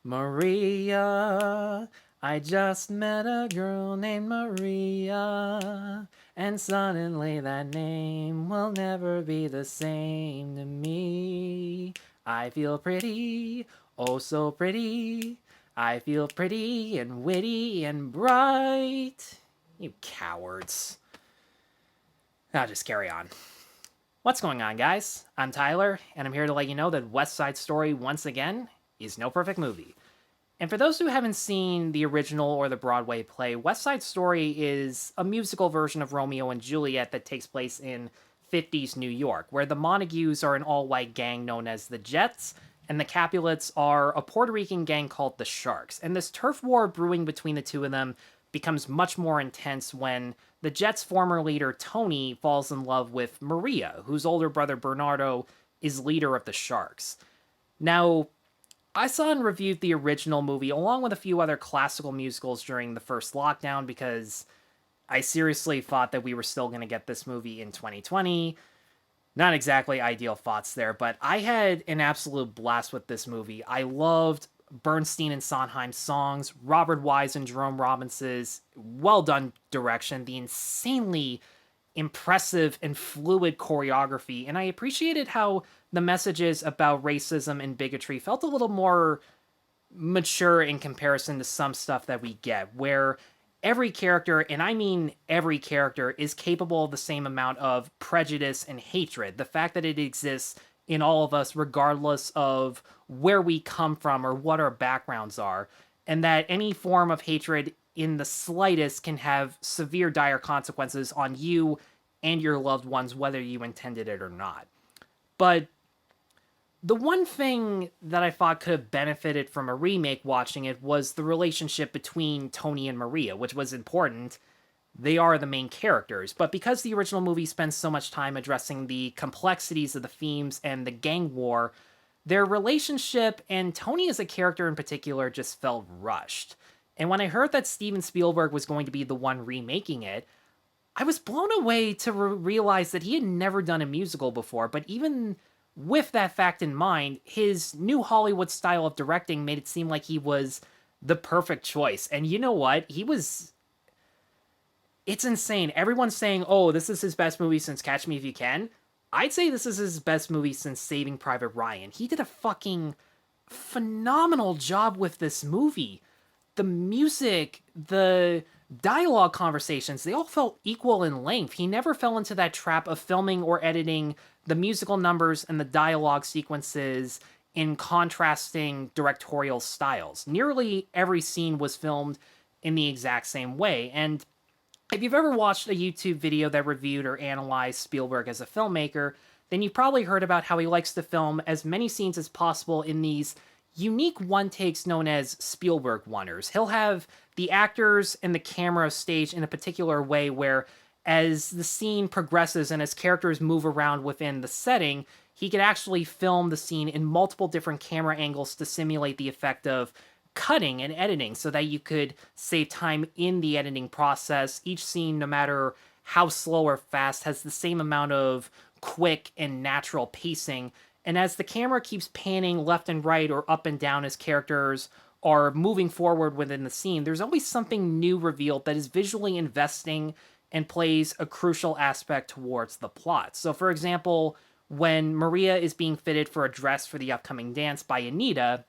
Maria, I just met a girl named Maria, and suddenly that name will never be the same to me. I feel pretty, oh so pretty. I feel pretty and witty and bright. You cowards. I'll just carry on. What's going on, guys? I'm Tyler, and I'm here to let you know that West Side Story, once again, is no perfect movie. And for those who haven't seen the original or the Broadway play, West Side Story is a musical version of Romeo and Juliet that takes place in 50s New York, where the Montagues are an all-white gang known as the Jets, and the Capulets are a Puerto Rican gang called the Sharks. And this turf war brewing between the two of them becomes much more intense when the Jets' former leader, Tony, falls in love with Maria, whose older brother, Bernardo, is leader of the Sharks. Now, I saw and reviewed the original movie along with a few other classical musicals during the first lockdown because I seriously thought that we were still going to get this movie in 2020. Not exactly ideal thoughts there, but I had an absolute blast with this movie. I loved Bernstein and Sondheim's songs, Robert Wise and Jerome Robbins's well done direction, the insanely impressive and fluid choreography, and I appreciated how the messages about racism and bigotry felt a little more mature in comparison to some stuff that we get, where every character, and I mean every character, is capable of the same amount of prejudice and hatred. The fact that it exists in all of us, regardless of where we come from or what our backgrounds are, and that any form of hatred in the slightest can have severe, dire consequences on you and your loved ones, whether you intended it or not. But the one thing that I thought could have benefited from a remake watching it was the relationship between Tony and Maria, which was important. They are the main characters, but because the original movie spends so much time addressing the complexities of the themes and the gang war, their relationship and Tony as a character in particular just felt rushed. And when I heard that Steven Spielberg was going to be the one remaking it, I was blown away to realize that he had never done a musical before, but even with that fact in mind, his new Hollywood style of directing made it seem like he was the perfect choice. And you know what? It's insane. Everyone's saying, oh, this is his best movie since Catch Me If You Can. I'd say this is his best movie since Saving Private Ryan. He did a fucking phenomenal job with this movie. The music, the dialogue conversations, they all felt equal in length. He never fell into that trap of filming or editing the musical numbers and the dialogue sequences in contrasting directorial styles. Nearly every scene was filmed in the exact same way. And if you've ever watched a YouTube video that reviewed or analyzed Spielberg as a filmmaker, then you've probably heard about how he likes to film as many scenes as possible in these unique one takes known as Spielberg oneers. He'll have the actors and the camera staged in a particular way where, as the scene progresses and as characters move around within the setting, he could actually film the scene in multiple different camera angles to simulate the effect of cutting and editing so that you could save time in the editing process. Each scene, no matter how slow or fast, has the same amount of quick and natural pacing. And as the camera keeps panning left and right or up and down as characters are moving forward within the scene, there's always something new revealed that is visually investing and plays a crucial aspect towards the plot. So, for example, when Maria is being fitted for a dress for the upcoming dance by Anita,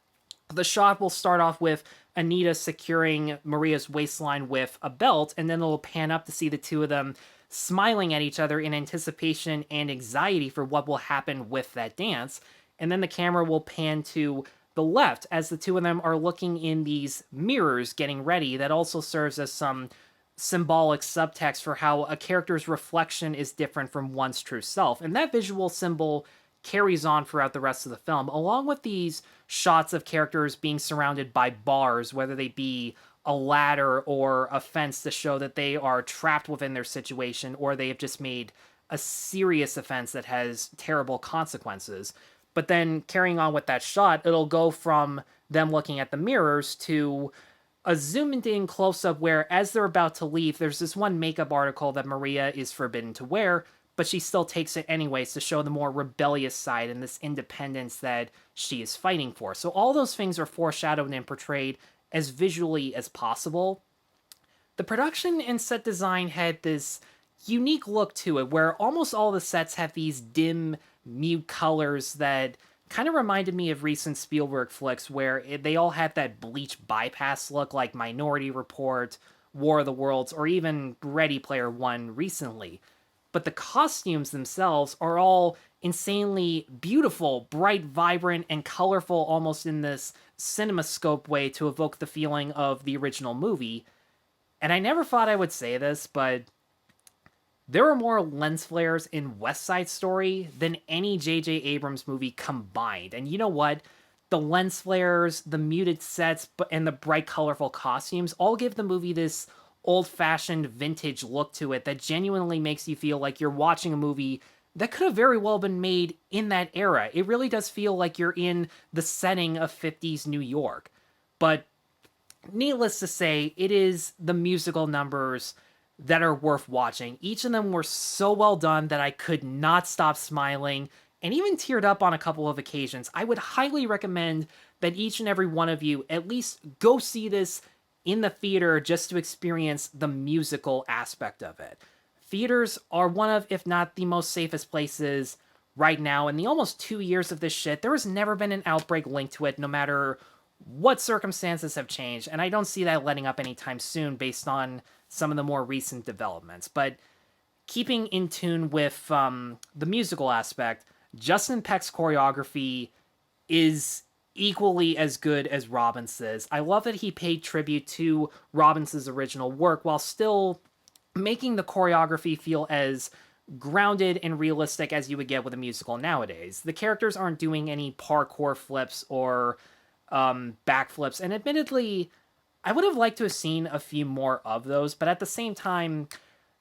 the shot will start off with Anita securing Maria's waistline with a belt, and then it'll pan up to see the two of them smiling at each other in anticipation and anxiety for what will happen with that dance. And then the camera will pan to the left as the two of them are looking in these mirrors getting ready. That also serves as some symbolic subtext for how a character's reflection is different from one's true self. And that visual symbol carries on throughout the rest of the film, along with these shots of characters being surrounded by bars, whether they be a ladder or a fence to show that they are trapped within their situation or they have just made a serious offense that has terrible consequences. But then carrying on with that shot, it'll go from them looking at the mirrors to a zoomed in close up where, as they're about to leave, there's this one makeup article that Maria is forbidden to wear, but she still takes it anyways to show the more rebellious side and this independence that she is fighting for. So all those things are foreshadowed and portrayed as visually as possible. The production and set design had this unique look to it where almost all the sets have these dim, mute colors that kind of reminded me of recent Spielberg flicks where they all had that bleach bypass look like Minority Report, War of the Worlds, or even Ready Player One recently. But the costumes themselves are all insanely beautiful, bright, vibrant, and colorful, almost in this cinemascope way to evoke the feeling of the original movie. And I never thought I would say this, but there are more lens flares in West Side Story than any J.J. Abrams movie combined. And you know what? The lens flares, the muted sets, and the bright, colorful costumes all give the movie this old-fashioned vintage look to it that genuinely makes you feel like you're watching a movie that could have very well been made in that era. It really does feel like you're in the setting of 50s New York. But needless to say, it is the musical numbers that are worth watching. Each of them were so well done that I could not stop smiling and even teared up on a couple of occasions. I would highly recommend that each and every one of you at least go see this in the theater just to experience the musical aspect of it. Theaters are one of, if not the most safest places right now. In the almost 2 years of this shit, there has never been an outbreak linked to it, no matter what circumstances have changed, and I don't see that letting up anytime soon based on some of the more recent developments. But keeping in tune with the musical aspect, Justin Peck's choreography is equally as good as Robbins's. I love that he paid tribute to Robbins's original work while still making the choreography feel as grounded and realistic as you would get with a musical nowadays. The characters aren't doing any parkour flips or backflips, and admittedly, I would have liked to have seen a few more of those, but at the same time,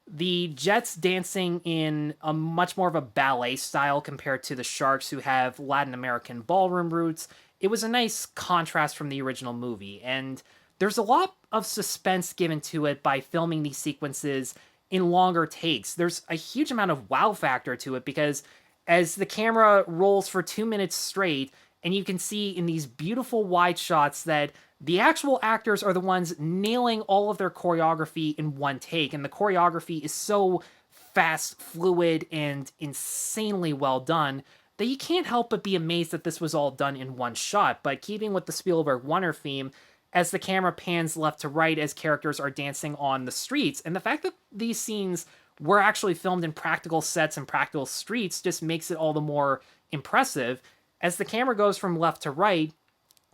the Jets dancing in a much more of a ballet style compared to the Sharks, who have Latin American ballroom roots. It was a nice contrast from the original movie, and there's a lot of suspense given to it by filming these sequences in longer takes. There's a huge amount of wow factor to it because as the camera rolls for 2 minutes straight, and you can see in these beautiful wide shots that the actual actors are the ones nailing all of their choreography in one take, and the choreography is so fast, fluid, and insanely well done that you can't help but be amazed that this was all done in one shot. But keeping with the Spielberg Wonder theme, as the camera pans left to right as characters are dancing on the streets, and the fact that these scenes were actually filmed in practical sets and practical streets just makes it all the more impressive. As the camera goes from left to right,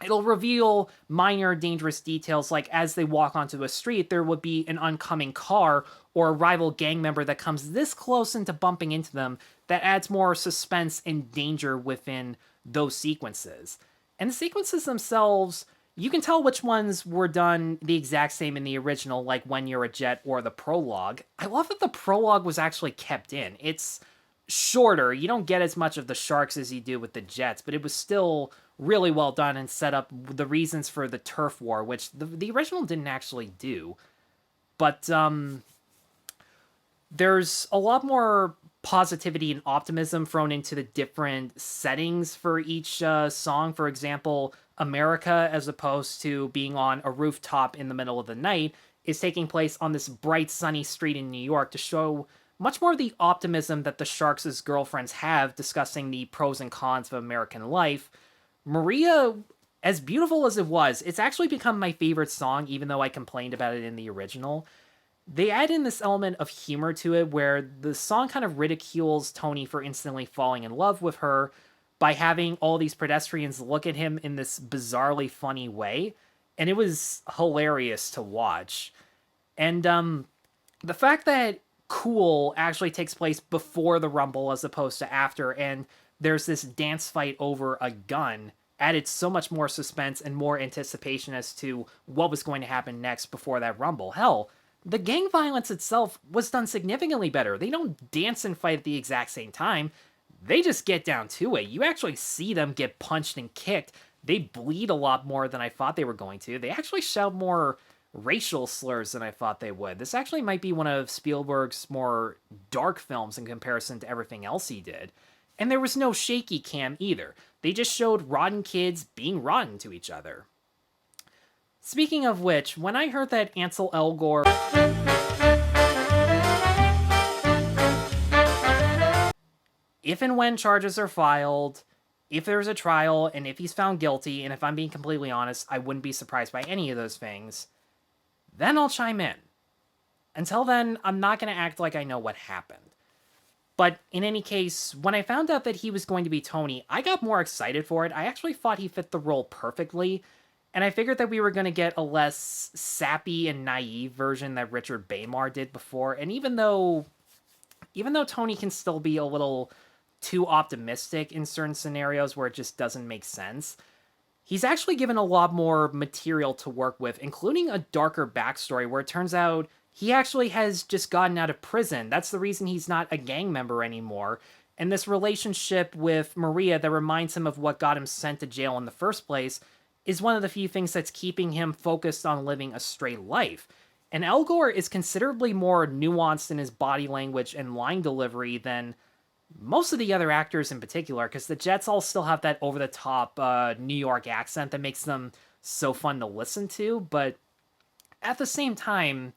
it'll reveal minor dangerous details, like as they walk onto a street, there would be an oncoming car or a rival gang member that comes this close into bumping into them that adds more suspense and danger within those sequences. And the sequences themselves, you can tell which ones were done the exact same in the original, like When You're a Jet or the prologue. I love that the prologue was actually kept in. It's shorter. You don't get as much of the Sharks as you do with the Jets, but it was still really well done and set up the reasons for the turf war, which the original didn't actually do. But there's a lot more positivity and optimism thrown into the different settings for each song. For example, America, as opposed to being on a rooftop in the middle of the night, is taking place on this bright, sunny street in New York to show much more of the optimism that the Sharks' girlfriends have discussing the pros and cons of American life. Maria, as beautiful as it was, it's actually become my favorite song, even though I complained about it in the original. They add in this element of humor to it where the song kind of ridicules Tony for instantly falling in love with her by having all these pedestrians look at him in this bizarrely funny way. And it was hilarious to watch. And the fact that Cool actually takes place before the Rumble as opposed to after, and there's this dance fight over a gun, added so much more suspense and more anticipation as to what was going to happen next before that Rumble. Hell, the gang violence itself was done significantly better. They don't dance and fight at the exact same time. They just get down to it. You actually see them get punched and kicked. They bleed a lot more than I thought they were going to. They actually shout more racial slurs than I thought they would. This actually might be one of Spielberg's more dark films in comparison to everything else he did. And there was no shaky cam either. They just showed rotten kids being rotten to each other. Speaking of which, when I heard that Ansel Elgort... if and when charges are filed, if there's a trial, and if he's found guilty, and if I'm being completely honest, I wouldn't be surprised by any of those things, then I'll chime in. Until then, I'm not going to act like I know what happened. But in any case, when I found out that he was going to be Tony, I got more excited for it. I actually thought he fit the role perfectly, and I figured that we were going to get a less sappy and naive version that Richard Baymar did before. And even though Tony can still be a little too optimistic in certain scenarios where it just doesn't make sense, he's actually given a lot more material to work with, including a darker backstory where it turns out he actually has just gotten out of prison. That's the reason he's not a gang member anymore. And this relationship with Maria that reminds him of what got him sent to jail in the first place is one of the few things that's keeping him focused on living a straight life. And Elgort is considerably more nuanced in his body language and line delivery than most of the other actors in particular, because the Jets all still have that over-the-top New York accent that makes them so fun to listen to. But at the same time,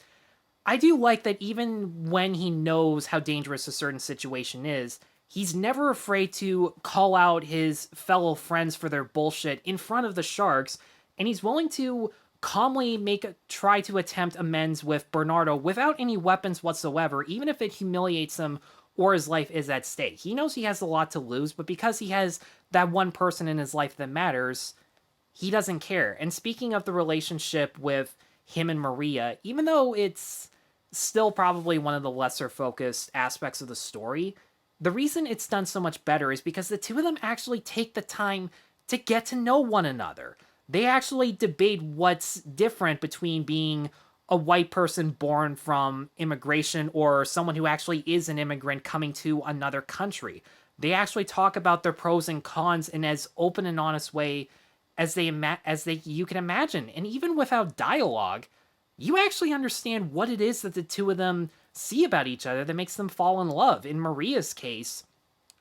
I do like that even when he knows how dangerous a certain situation is, he's never afraid to call out his fellow friends for their bullshit in front of the Sharks, and he's willing to calmly try to attempt amends with Bernardo without any weapons whatsoever, even if it humiliates him or his life is at stake. He knows he has a lot to lose, but because he has that one person in his life that matters, he doesn't care. And speaking of the relationship with him and Maria, even though it's still probably one of the lesser focused aspects of the story, the reason it's done so much better is because the two of them actually take the time to get to know one another. They actually debate what's different between being a white person born from immigration or someone who actually is an immigrant coming to another country. They actually talk about their pros and cons in as open and honest way as you can imagine. And even without dialogue, you actually understand what it is that the two of them see about each other that makes them fall in love. In Maria's case,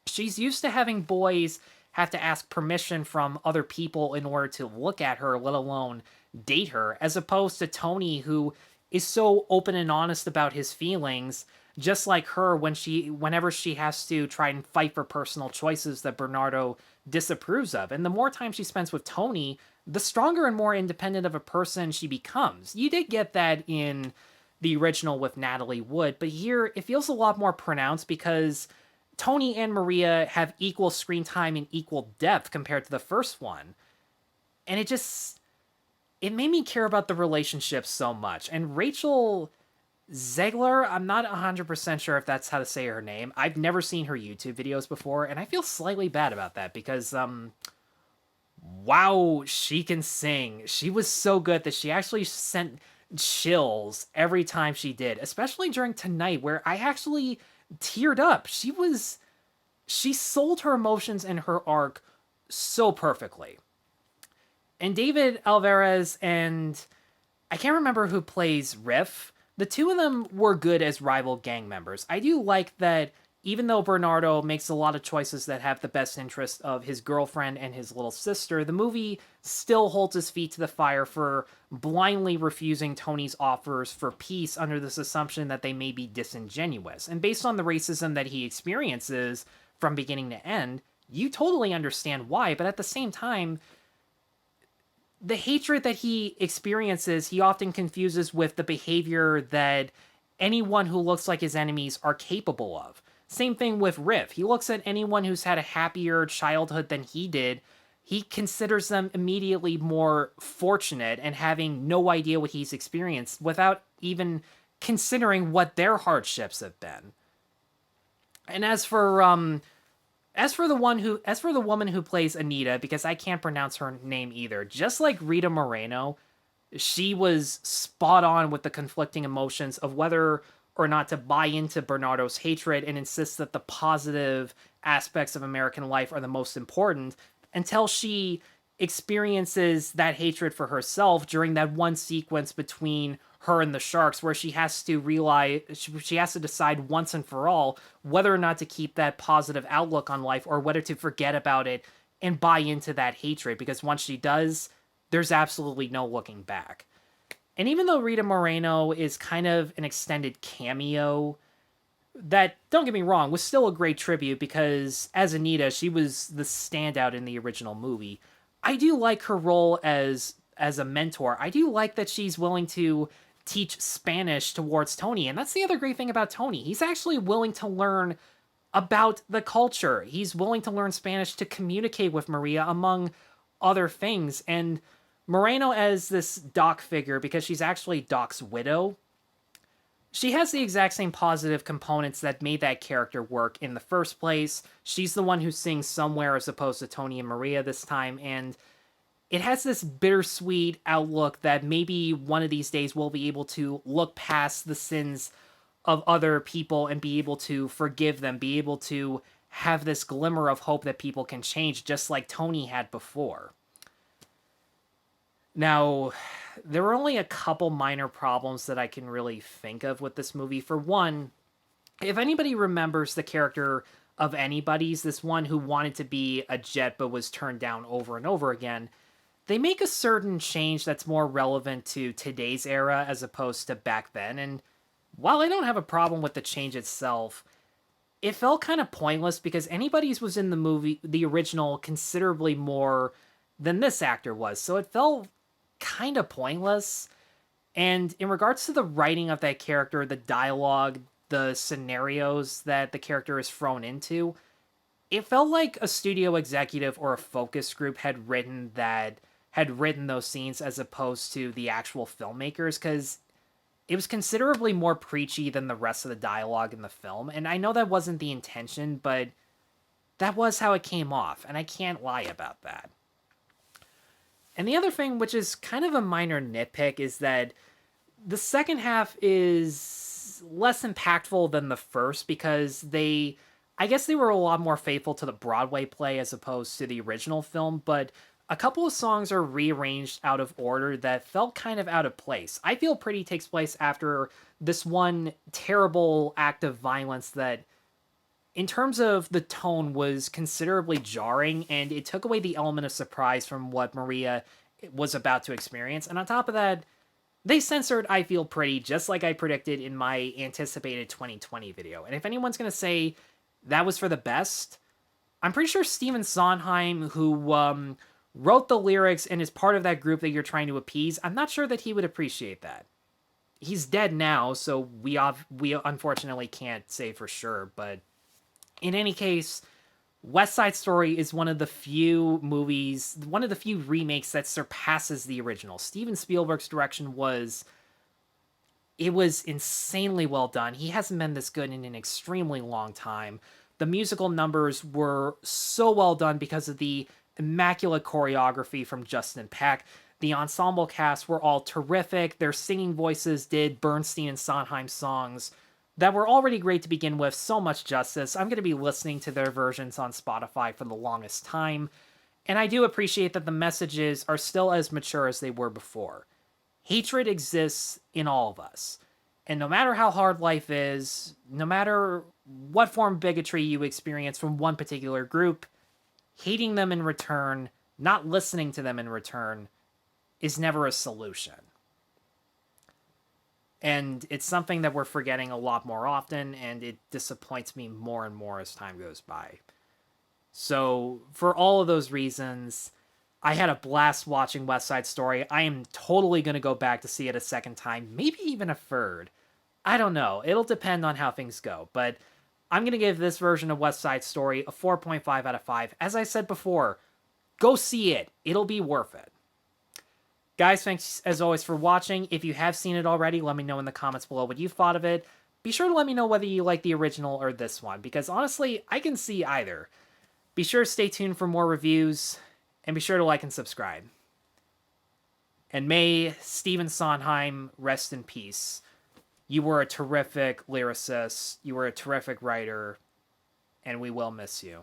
she's used to having boys have to ask permission from other people in order to look at her, let alone date her, as opposed to Tony, who is so open and honest about his feelings, just like her whenever she has to try and fight for personal choices that Bernardo disapproves of. And the more time she spends with Tony, the stronger and more independent of a person she becomes. You did get that in the original with Natalie Wood, but here it feels a lot more pronounced because Tony and Maria have equal screen time and equal depth compared to the first one. And it made me care about the relationship so much. And Rachel Zegler, I'm not 100% sure if that's how to say her name. I've never seen her YouTube videos before, and I feel slightly bad about that because, wow, she can sing. She was so good that she actually sent chills every time she did, especially during Tonight, where I actually teared up. She sold her emotions and her arc so perfectly. And David Alvarez and I can't remember who plays Riff, the two of them were good as rival gang members. I do like that even though Bernardo makes a lot of choices that have the best interest of his girlfriend and his little sister, the movie still holds his feet to the fire for blindly refusing Tony's offers for peace under this assumption that they may be disingenuous. And based on the racism that he experiences from beginning to end, you totally understand why, but at the same time, the hatred that he experiences, he often confuses with the behavior that anyone who looks like his enemies are capable of. Same thing with Riff. He looks at anyone who's had a happier childhood than he did. He considers them immediately more fortunate and having no idea what he's experienced without even considering what their hardships have been. And as for the woman who plays Anita, because I can't pronounce her name either, just like Rita Moreno, she was spot on with the conflicting emotions of whether or not to buy into Bernardo's hatred and insist that the positive aspects of American life are the most important, until she experiences that hatred for herself during that one sequence between her and the sharks where she has to realize she has to decide once and for all whether or not to keep that positive outlook on life or whether to forget about it and buy into that hatred, because once she does, there's absolutely no looking back. And even though Rita Moreno is kind of an extended cameo, that, don't get me wrong, was still a great tribute because as Anita, she was the standout in the original movie. I do like her role as a mentor. I do like that she's willing to teach Spanish towards Tony, and that's the other great thing about Tony. He's actually willing to learn about the culture. He's willing to learn Spanish to communicate with Maria, among other things. And Moreno as this Doc figure, because she's actually Doc's widow, she has the exact same positive components that made that character work in the first place. She's the one who sings Somewhere as opposed to Tony and Maria this time, and it has this bittersweet outlook that maybe one of these days we'll be able to look past the sins of other people and be able to forgive them, be able to have this glimmer of hope that people can change, just like Tony had before. Now, there were only a couple minor problems that I can really think of with this movie. For one, if anybody remembers the character of Anybody's, this one who wanted to be a jet but was turned down over and over again, they make a certain change that's more relevant to today's era as opposed to back then. And while I don't have a problem with the change itself, it felt kind of pointless because Anybody's was in the movie, the original, considerably more than this actor was. So it felt kind of pointless. And in regards to the writing of that character, the dialogue, the scenarios that the character is thrown into, it felt like a studio executive or a focus group had written those scenes as opposed to the actual filmmakers, because it was considerably more preachy than the rest of the dialogue in the film. And I know that wasn't the intention, but that was how it came off, and I can't lie about that. And the other thing, which is kind of a minor nitpick, is that the second half is less impactful than the first because I guess they were a lot more faithful to the Broadway play as opposed to the original film, but a couple of songs are rearranged out of order that felt kind of out of place. I Feel Pretty takes place after this one terrible act of violence that, in terms of the tone, was considerably jarring, and it took away the element of surprise from what Maria was about to experience. And on top of that, they censored I Feel Pretty, just like I predicted in my anticipated 2020 video. And if anyone's going to say that was for the best, I'm pretty sure Stephen Sondheim, who wrote the lyrics and is part of that group that you're trying to appease, I'm not sure that he would appreciate that. He's dead now, so we unfortunately can't say for sure, but in any case, West Side Story is one of the few remakes that surpasses the original. Steven Spielberg's direction was insanely well done. He hasn't been this good in an extremely long time. The musical numbers were so well done because of the immaculate choreography from Justin Peck. The ensemble cast were all terrific. Their singing voices did Bernstein and Sondheim songs that were already great to begin with so much justice. I'm going to be listening to their versions on Spotify for the longest time, and I do appreciate that the messages are still as mature as they were before. Hatred exists in all of us, and no matter how hard life is, no matter what form of bigotry you experience from one particular group, hating them in return, not listening to them in return, is never a solution. And it's something that we're forgetting a lot more often, and it disappoints me more and more as time goes by. So, for all of those reasons, I had a blast watching West Side Story. I am totally going to go back to see it a second time, maybe even a third. I don't know. It'll depend on how things go, but I'm going to give this version of West Side Story a 4.5 out of 5. As I said before, go see it. It'll be worth it. Guys, thanks as always for watching. If you have seen it already, let me know in the comments below what you thought of it. Be sure to let me know whether you like the original or this one, because honestly, I can see either. Be sure to stay tuned for more reviews, and be sure to like and subscribe. And may Stephen Sondheim rest in peace. You were a terrific lyricist, you were a terrific writer, and we will miss you.